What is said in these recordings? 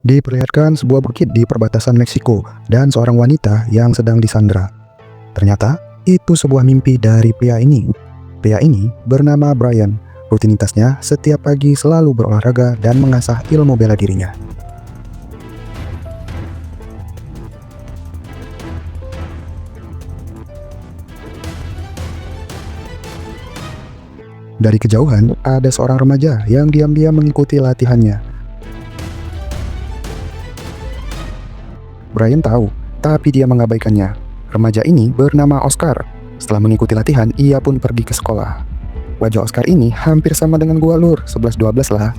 Diperlihatkan sebuah bukit di perbatasan Meksiko dan seorang wanita yang sedang disandera. Ternyata, itu sebuah mimpi dari pria ini. Pria ini bernama Brian. Rutinitasnya setiap pagi selalu berolahraga dan mengasah ilmu bela dirinya. Dari kejauhan, ada seorang remaja yang diam-diam mengikuti latihannya. Brian tahu, tapi dia mengabaikannya. Remaja ini bernama Oscar. Setelah mengikuti latihan, ia pun pergi ke sekolah. Wajah Oscar ini hampir sama dengan gua lur, 11-12 lah.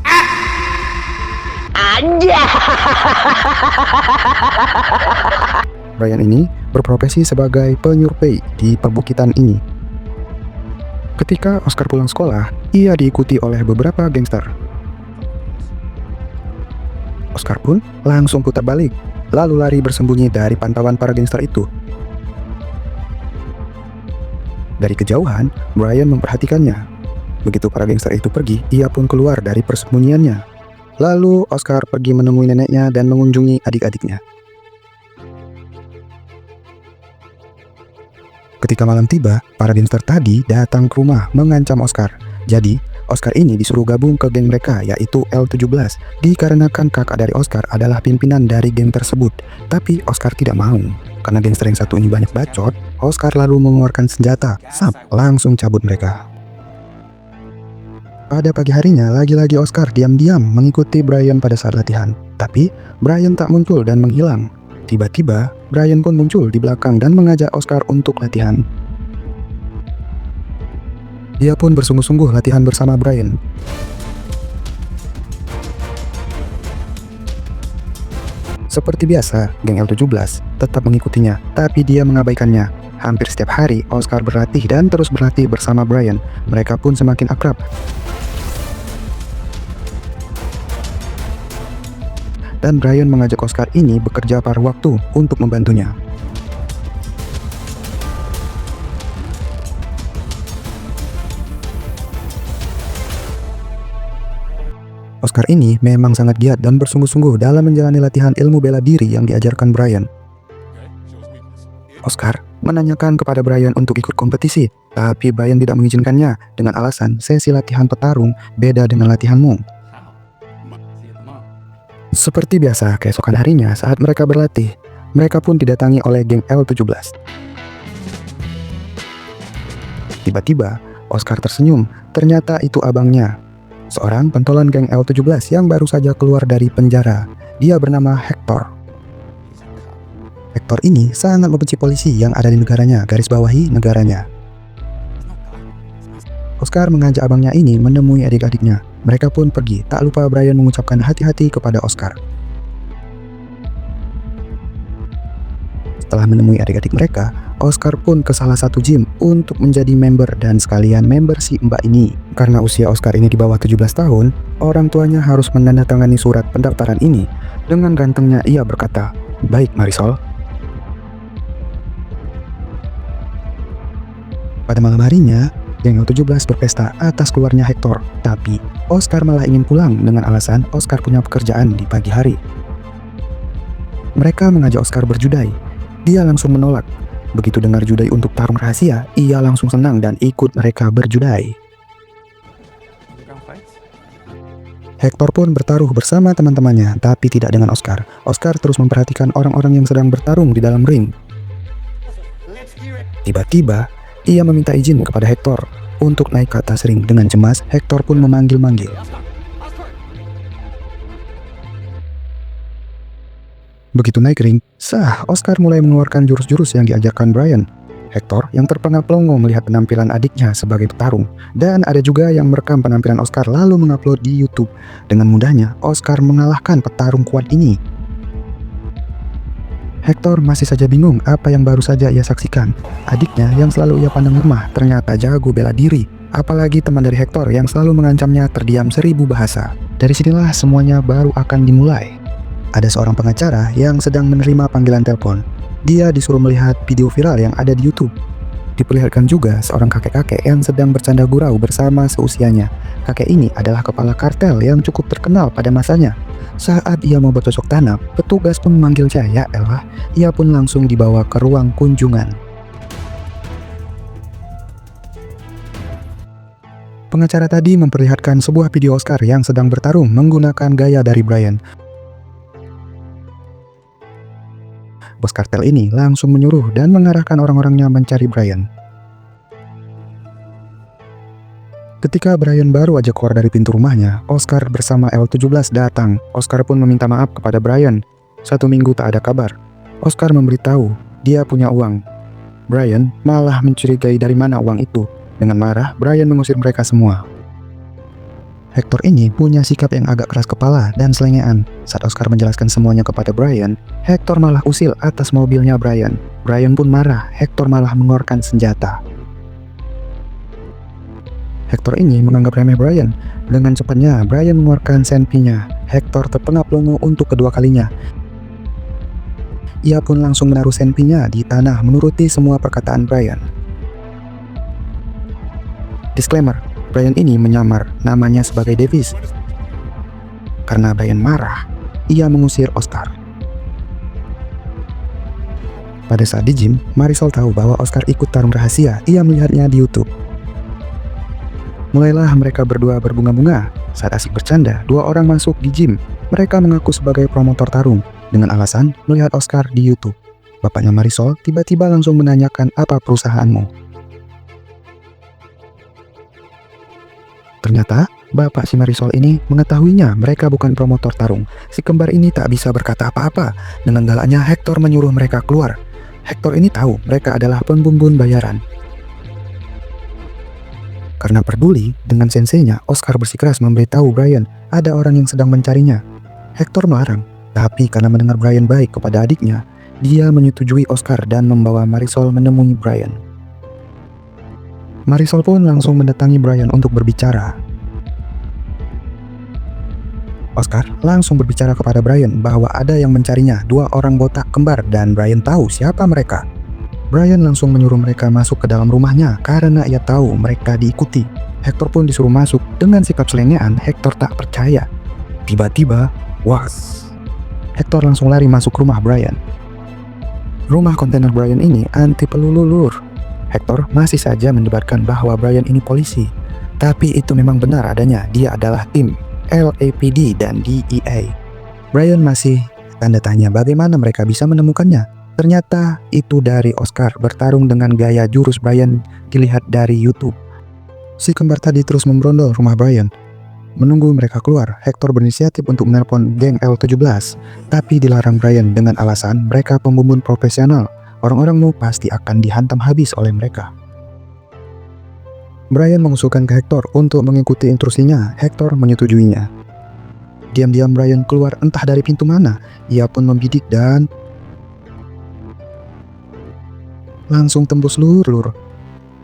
Brian ini berprofesi sebagai penyurvei di perbukitan ini. Ketika Oscar pulang sekolah, ia diikuti oleh beberapa gangster. Oscar pun langsung putar balik, lalu lari bersembunyi dari pantauan para gangster itu. Dari kejauhan, Brian memperhatikannya. Begitu para gangster itu pergi, ia pun keluar dari persembunyiannya. Lalu Oscar pergi menemui neneknya dan mengunjungi adik-adiknya. Ketika malam tiba, para gangster tadi datang ke rumah mengancam Oscar. Jadi, Oscar ini disuruh gabung ke geng mereka, yaitu L17, dikarenakan kakak dari Oscar adalah pimpinan dari geng tersebut. Tapi Oscar tidak mau. Karena gangster yang satu ini banyak bacot, Oscar lalu mengeluarkan senjata, langsung cabut mereka. Pada pagi harinya, lagi-lagi Oscar diam-diam mengikuti Brian pada saat latihan. Tapi, Brian tak muncul dan menghilang. Tiba-tiba, Brian pun muncul di belakang dan mengajak Oscar untuk latihan. Dia pun bersungguh-sungguh latihan bersama Brian. Seperti biasa, geng L17 tetap mengikutinya, tapi dia mengabaikannya. Hampir setiap hari, Oscar berlatih dan terus berlatih bersama Brian. Mereka pun semakin akrab. Dan Brian mengajak Oscar ini bekerja paruh waktu untuk membantunya. Oscar ini memang sangat giat dan bersungguh-sungguh dalam menjalani latihan ilmu bela diri yang diajarkan Brian. Oscar menanyakan kepada Brian untuk ikut kompetisi, tapi Brian tidak mengizinkannya dengan alasan sesi latihan petarung beda dengan latihanmu. Seperti biasa, keesokan harinya saat mereka berlatih, mereka pun didatangi oleh geng L17. Tiba-tiba, Oscar tersenyum, ternyata itu abangnya. Seorang pentolan geng L17 yang baru saja keluar dari penjara. Dia bernama Hector. Hector ini sangat membenci polisi yang ada di negaranya, garis bawahi negaranya. Oscar mengajak abangnya ini menemui adik-adiknya. Mereka pun pergi, tak lupa Brian mengucapkan hati-hati kepada Oscar. Setelah menemui adik-adik mereka, Oscar pun ke salah satu gym untuk menjadi member dan sekalian member si mbak ini. Karena usia Oscar ini di bawah 17 tahun, orang tuanya harus menandatangani surat pendaftaran ini. Dengan gantengnya ia berkata, "Baik Marisol." Pada malam harinya, geng L17 berpesta atas keluarnya Hector, tapi Oscar malah ingin pulang dengan alasan Oscar punya pekerjaan di pagi hari. Mereka mengajak Oscar berjudai. Dia langsung menolak. Begitu dengar judai untuk tarung rahasia, ia langsung senang dan ikut mereka berjudai. Hector pun bertaruh bersama teman-temannya, tapi tidak dengan Oscar. Oscar terus memperhatikan orang-orang yang sedang bertarung di dalam ring. Tiba-tiba, ia meminta izin kepada Hector untuk naik ke atas ring. Dengan cemas, Hector pun memanggil-manggil. Begitu naik ring, Oscar mulai mengeluarkan jurus-jurus yang diajarkan Brian. Hector yang terpengah-pelongo melihat penampilan adiknya sebagai petarung, dan ada juga yang merekam penampilan Oscar lalu mengupload di YouTube. Dengan mudahnya, Oscar mengalahkan petarung kuat ini. Hector masih saja bingung apa yang baru saja ia saksikan. Adiknya yang selalu ia pandang lemah ternyata jago bela diri. Apalagi teman dari Hector yang selalu mengancamnya terdiam 1000 bahasa. Dari sinilah semuanya baru akan dimulai. Ada seorang pengacara yang sedang menerima panggilan telepon. Dia disuruh melihat video viral yang ada di YouTube. Diperlihatkan juga seorang kakek-kakek yang sedang bercanda gurau bersama seusianya. Kakek ini adalah kepala kartel yang cukup terkenal pada masanya. Saat ia mau bercocok tanam, petugas pun memanggil ya elah, ia pun langsung dibawa ke ruang kunjungan. Pengacara tadi memperlihatkan sebuah video Oscar yang sedang bertarung menggunakan gaya dari Brian. Bos kartel ini langsung menyuruh dan mengarahkan orang-orangnya mencari Brian. Ketika Brian baru aja keluar dari pintu rumahnya, Oscar bersama L17 datang. Oscar pun meminta maaf kepada Brian. 1 minggu tak ada kabar. Oscar memberitahu dia punya uang. Brian malah mencurigai dari mana uang itu. Dengan marah, Brian mengusir mereka semua. Hector ini punya sikap yang agak keras kepala dan selengean. Saat Oscar menjelaskan semuanya kepada Brian, Hector malah usil atas mobilnya Brian. Brian pun marah, Hector malah mengeluarkan senjata. Hector ini menganggap remeh Brian. Dengan cepatnya, Brian mengeluarkan senpinya. Hector terpengap lenguh untuk kedua kalinya. Ia pun langsung menaruh senpinya di tanah menuruti semua perkataan Brian. Disclaimer, Brian ini menyamar namanya sebagai Davis. Karena Brian marah, ia mengusir Oscar. Pada saat di gym, Marisol tahu bahwa Oscar ikut tarung rahasia. Ia melihatnya di YouTube. Mulailah mereka berdua berbunga-bunga. Saat asik bercanda, 2 orang masuk di gym. Mereka mengaku sebagai promotor tarung dengan alasan melihat Oscar di YouTube. Bapaknya Marisol tiba-tiba langsung menanyakan apa perusahaanmu. Ternyata, bapak si Marisol ini mengetahuinya mereka bukan promotor tarung. Si kembar ini tak bisa berkata apa-apa. Dengan galaknya Hector menyuruh mereka keluar. Hector ini tahu mereka adalah pembumbun bayaran. Karena peduli dengan senseinya, Oscar bersikeras memberitahu Brian ada orang yang sedang mencarinya. Hector melarang, tapi karena mendengar Brian baik kepada adiknya, dia menyetujui Oscar dan membawa Marisol menemui Brian. Marisol pun langsung mendatangi Brian untuk berbicara. Oscar langsung berbicara kepada Brian bahwa ada yang mencarinya, 2 orang botak kembar, dan Brian tahu siapa mereka. Brian langsung menyuruh mereka masuk ke dalam rumahnya karena ia tahu mereka diikuti. Hector pun disuruh masuk. Dengan sikap selengean, Hector tak percaya. Tiba-tiba, was! Hector langsung lari masuk rumah Brian. Rumah kontainer Brian ini anti peluru lur. Hector masih saja mendebarkan bahwa Brian ini polisi. Tapi itu memang benar adanya, dia adalah tim LAPD dan DEA. Brian masih tanda tanya bagaimana mereka bisa menemukannya. Ternyata itu dari Oscar bertarung dengan gaya jurus Brian dilihat dari YouTube. Si kembar tadi terus memberondol rumah Brian. Menunggu mereka keluar, Hector berinisiatif untuk menelpon geng L17. Tapi dilarang Brian dengan alasan mereka pembumbun profesional. Orang-orangmu pasti akan dihantam habis oleh mereka. Brian mengusulkan ke Hector untuk mengikuti instruksinya. Hector menyetujuinya. Diam-diam Brian keluar entah dari pintu mana. Ia pun membidik dan langsung tembus lur.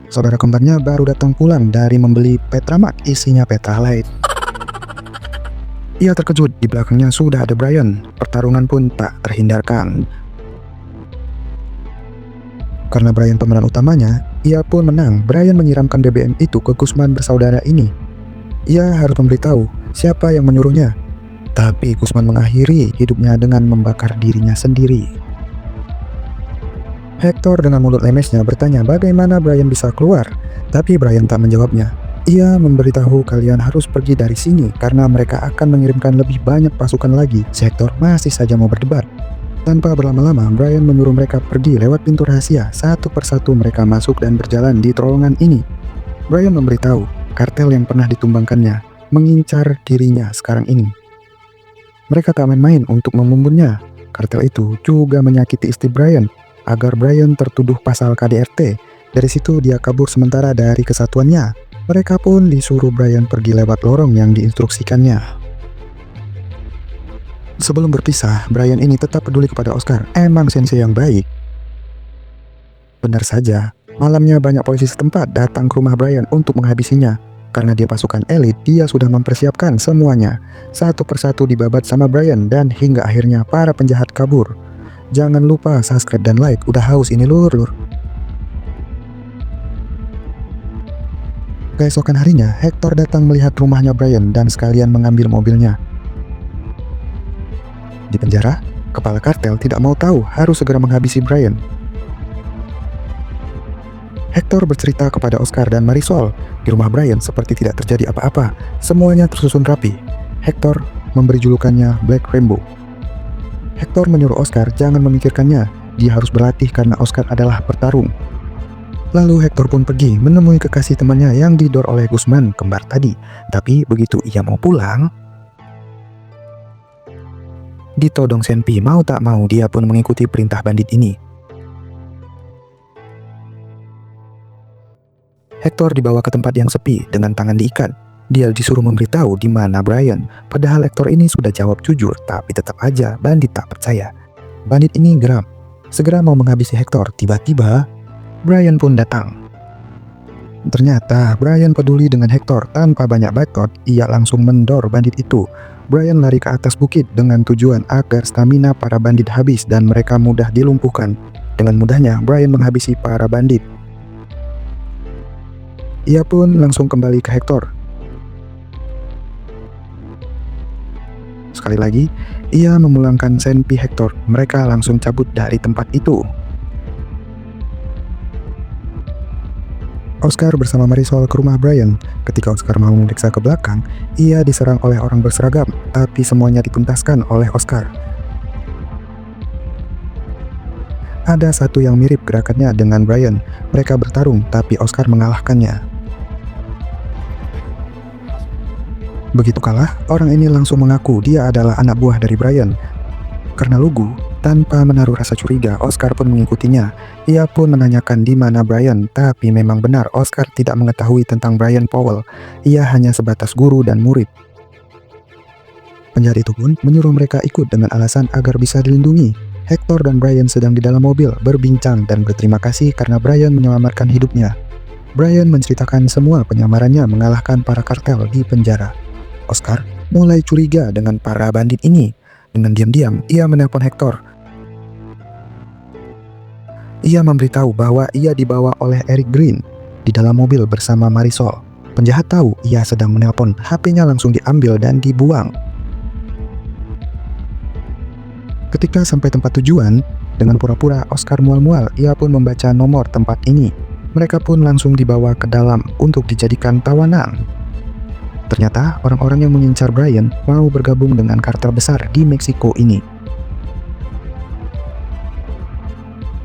Saudara kembarnya baru datang pulang dari membeli Petramak isinya Petralite. Ia terkejut, di belakangnya sudah ada Brian. Pertarungan pun tak terhindarkan. Karena Brian pemeran utamanya, ia pun menang. Brian menyiramkan BBM itu ke Gusman bersaudara ini. Ia harus memberitahu siapa yang menyuruhnya. Tapi Gusman mengakhiri hidupnya dengan membakar dirinya sendiri. Hector dengan mulut lemesnya bertanya bagaimana Brian bisa keluar. Tapi Brian tak menjawabnya. Ia memberitahu kalian harus pergi dari sini karena mereka akan mengirimkan lebih banyak pasukan lagi. Si Hector masih saja mau berdebat. Tanpa berlama-lama, Brian menyuruh mereka pergi lewat pintu rahasia. Satu persatu mereka masuk dan berjalan di terowongan ini. Brian memberitahu kartel yang pernah ditumbangkannya mengincar dirinya sekarang ini. Mereka tak main-main untuk membumbunnya. Kartel itu juga menyakiti istri Brian agar Brian tertuduh pasal KDRT. Dari situ dia kabur sementara dari kesatuannya. Mereka pun disuruh Brian pergi lewat lorong yang diinstruksikannya. Sebelum berpisah, Brian ini tetap peduli kepada Oscar. Emang sensei yang baik. Benar saja, malamnya banyak polisi setempat datang ke rumah Brian untuk menghabisinya. Karena dia pasukan elit, dia sudah mempersiapkan semuanya. Satu persatu dibabat sama Brian dan hingga akhirnya para penjahat kabur. Jangan lupa subscribe dan like, udah haus ini lur. Keesokan harinya, Hector datang melihat rumahnya Brian dan sekalian mengambil mobilnya. Di penjara, kepala kartel tidak mau tahu, harus segera menghabisi Brian. Hector bercerita kepada Oscar dan Marisol. Di rumah Brian seperti tidak terjadi apa-apa, semuanya tersusun rapi. Hector memberi julukannya Black Rainbow. Hector menyuruh Oscar jangan memikirkannya, dia harus berlatih karena Oscar adalah petarung. Lalu Hector pun pergi menemui kekasih temannya yang didor oleh Guzman, kembar tadi. Tapi begitu ia mau pulang, ditodong Senpi. Mau tak mau dia pun mengikuti perintah bandit ini. Hector dibawa ke tempat yang sepi dengan tangan diikat. Dia disuruh memberitahu di mana Brian. Padahal Hector ini sudah jawab jujur, tapi tetap aja bandit tak percaya. Bandit ini geram, segera mau menghabisi Hector. Tiba-tiba Brian pun datang. Ternyata Brian peduli dengan Hector. Tanpa banyak bacot, ia langsung mendor bandit itu. Brian lari ke atas bukit dengan tujuan agar stamina para bandit habis dan mereka mudah dilumpuhkan. Dengan mudahnya Brian menghabisi para bandit. Ia pun langsung kembali ke Hector. Sekali lagi, ia memulangkan Senpi Hector. Mereka langsung cabut dari tempat itu. Oscar bersama Marisol ke rumah Brian. Ketika Oscar mau memeriksa ke belakang, ia diserang oleh orang berseragam, tapi semuanya dituntaskan oleh Oscar. Ada satu yang mirip gerakannya dengan Brian. Mereka bertarung, tapi Oscar mengalahkannya. Begitu kalah, orang ini langsung mengaku dia adalah anak buah dari Brian. Karena lugu, tanpa menaruh rasa curiga, Oscar pun mengikutinya. Ia pun menanyakan di mana Brian, tapi memang benar Oscar tidak mengetahui tentang Brian Powell. Ia hanya sebatas guru dan murid. Penjahat itu pun menyuruh mereka ikut dengan alasan agar bisa dilindungi. Hector dan Brian sedang di dalam mobil berbincang dan berterima kasih karena Brian menyelamatkan hidupnya. Brian menceritakan semua penyamarannya mengalahkan para kartel di penjara. Oscar mulai curiga dengan para bandit ini. Dengan diam-diam, ia menelpon Hector. Ia memberitahu bahwa ia dibawa oleh Eric Green di dalam mobil bersama Marisol. Penjahat tahu ia sedang menelpon, HP-nya langsung diambil dan dibuang. Ketika sampai tempat tujuan, dengan pura-pura Oscar mual-mual, ia pun membaca nomor tempat ini. Mereka pun langsung dibawa ke dalam untuk dijadikan tawanan. Ternyata orang-orang yang mengincar Brian mau bergabung dengan kartel besar di Meksiko ini.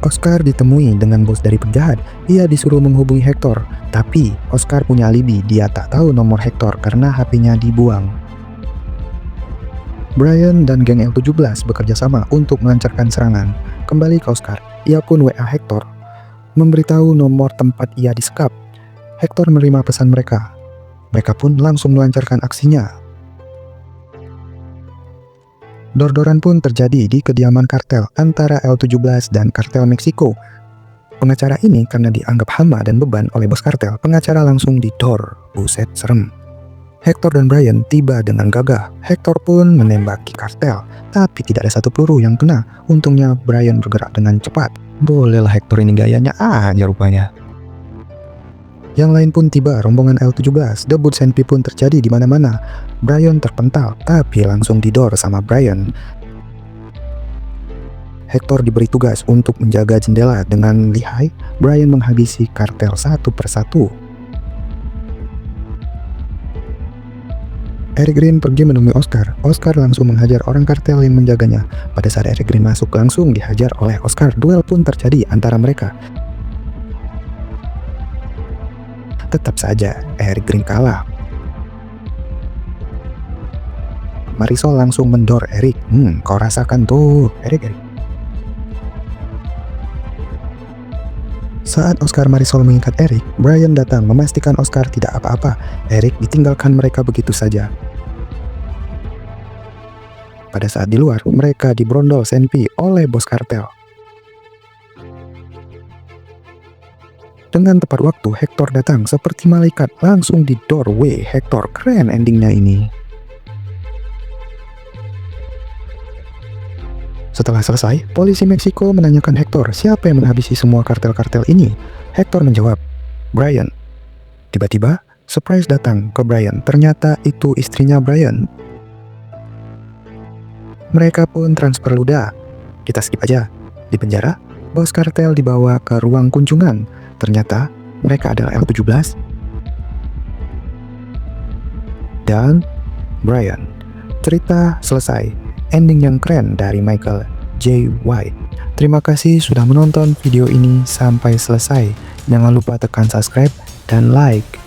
Oscar ditemui dengan bos dari penjahat. Ia disuruh menghubungi Hector, tapi Oscar punya alibi, dia tak tahu nomor Hector karena HP-nya dibuang. Brian dan geng L17 bekerja sama untuk melancarkan serangan. Kembali ke Oscar, ia pun WA Hector, memberitahu nomor tempat ia disekap. Hector menerima pesan mereka. Mereka pun langsung melancarkan aksinya. Dor-doran pun terjadi di kediaman kartel antara L17 dan kartel Meksiko. Pengacara ini karena dianggap hama dan beban oleh bos kartel, pengacara langsung didor. Buset, serem. Hector dan Brian tiba dengan gagah. Hector pun menembaki kartel, tapi tidak ada satu peluru yang kena. Untungnya Brian bergerak dengan cepat. Bolehlah Hector ini gayanya aja rupanya. Yang lain pun tiba, rombongan L17. Debut Senpi pun terjadi di mana-mana. Brian terpental, tapi langsung didor sama Brian. Hector diberi tugas untuk menjaga jendela. Dengan lihai, Brian menghabisi kartel satu persatu. Eric Green pergi menemui Oscar. Oscar langsung menghajar orang kartel yang menjaganya. Pada saat Eric Green masuk, langsung dihajar oleh Oscar. Duel pun terjadi antara mereka. Tetap saja, Eric Green kalah. Marisol langsung mendor Eric. Kau rasakan tuh, Eric. Saat Oscar Marisol mengikat Eric, Brian datang memastikan Oscar tidak apa-apa. Eric ditinggalkan mereka begitu saja. Pada saat di luar, mereka dibrondol Senpi oleh bos kartel. Dengan tepat waktu, Hector datang seperti malaikat, langsung di doorway Hector. Keren endingnya ini. Setelah selesai, polisi Meksiko menanyakan Hector siapa yang menghabisi semua kartel-kartel ini. Hector menjawab, Brian. Tiba-tiba, surprise datang ke Brian. Ternyata itu istrinya Brian. Mereka pun transfer ludah. Kita skip aja. Di penjara, bos kartel dibawa ke ruang kunjungan. Ternyata mereka adalah L17 dan Brian. Cerita selesai. Ending yang keren dari Michael J. White. Terima kasih sudah menonton video ini sampai selesai. Jangan lupa tekan subscribe dan like.